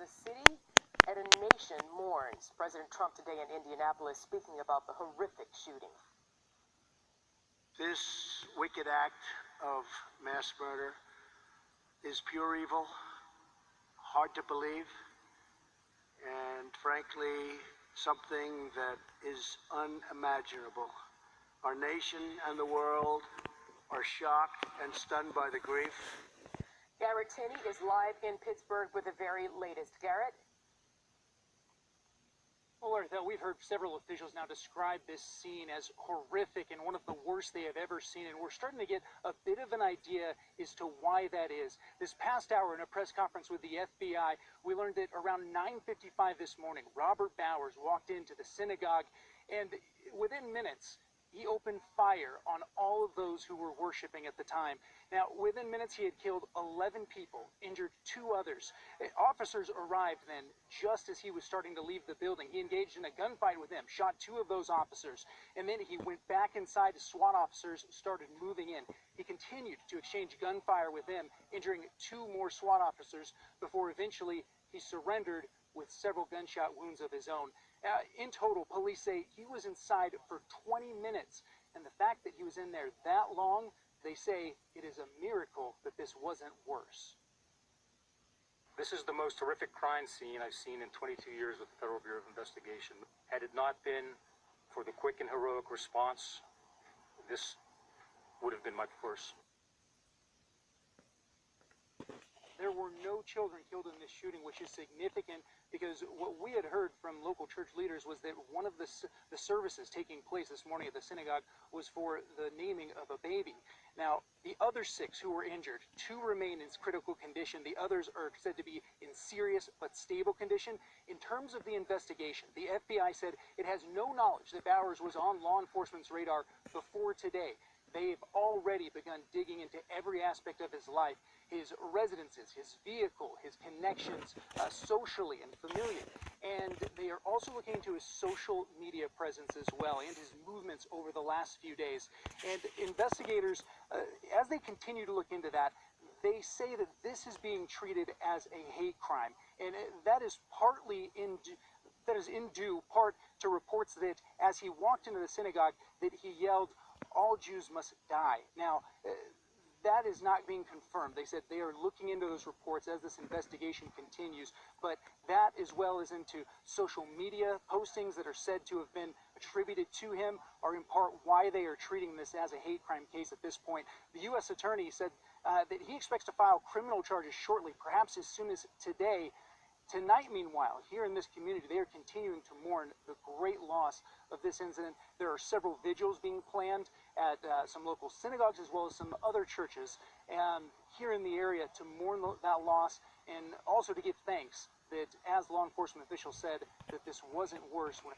a city and a nation mourns. President Trump today in Indianapolis speaking about the horrific shooting. This wicked act of mass murder is pure evil, hard to believe, and frankly, something that is unimaginable. Our nation and the world are shocked and stunned by the grief. Garrett Tinney is live in Pittsburgh with the very latest. Garrett? Well, Arthel, we've heard several officials now describe this scene as horrific and one of the worst they have ever seen, and we're starting to get a bit of an idea as to why that is. This past hour in a press conference with the FBI, we learned that around 9:55 this morning, Robert Bowers walked into the synagogue, and within minutes, he opened fire on all of those who were worshiping at the time. Now, within minutes, he had killed 11 people, injured 2 others. Officers arrived then, just as he was starting to leave the building. He engaged in a gunfight with them, shot 2 of those officers, and then he went back inside. SWAT officers started moving in. He continued to exchange gunfire with them, injuring 2 more SWAT officers before eventually he surrendered with several gunshot wounds of his own. In total, police say he was inside for 20 minutes, and the fact that he was in there that long, they say it is a miracle that this wasn't worse. This is the most horrific crime scene I've seen in 22 years with the Federal Bureau of Investigation. Had it not been for the quick and heroic response, this would have been much worse. There were no children killed in this shooting, which is significant because what we had heard from local church leaders was that one of the services taking place this morning at the synagogue was for the naming of a baby. Now, the other 6 who were injured, 2 remain in critical condition. The others are said to be in serious but stable condition. In terms of the investigation, the FBI said it has no knowledge that Bowers was on law enforcement's radar before today. They've already begun digging into every aspect of his life, his residences, his vehicle, his connections, socially and familially. And they are also looking into his social media presence as well and his movements over the last few days. And investigators, as they continue to look into that, they say that this is being treated as a hate crime. And that is in due part to reports that as he walked into the synagogue, that he yelled, "All Jews must die." Now, that is not being confirmed. They said they are looking into those reports as this investigation continues, but that as well as into social media postings that are said to have been attributed to him are in part why they are treating this as a hate crime case at this point. The U.S. Attorney said that he expects to file criminal charges shortly, perhaps as soon as today. Tonight, meanwhile, here in this community, they are continuing to mourn the great loss of this incident. There are several vigils being planned at some local synagogues as well as some other churches here in the area to mourn that loss and also to give thanks that, as law enforcement officials said, that this wasn't worse when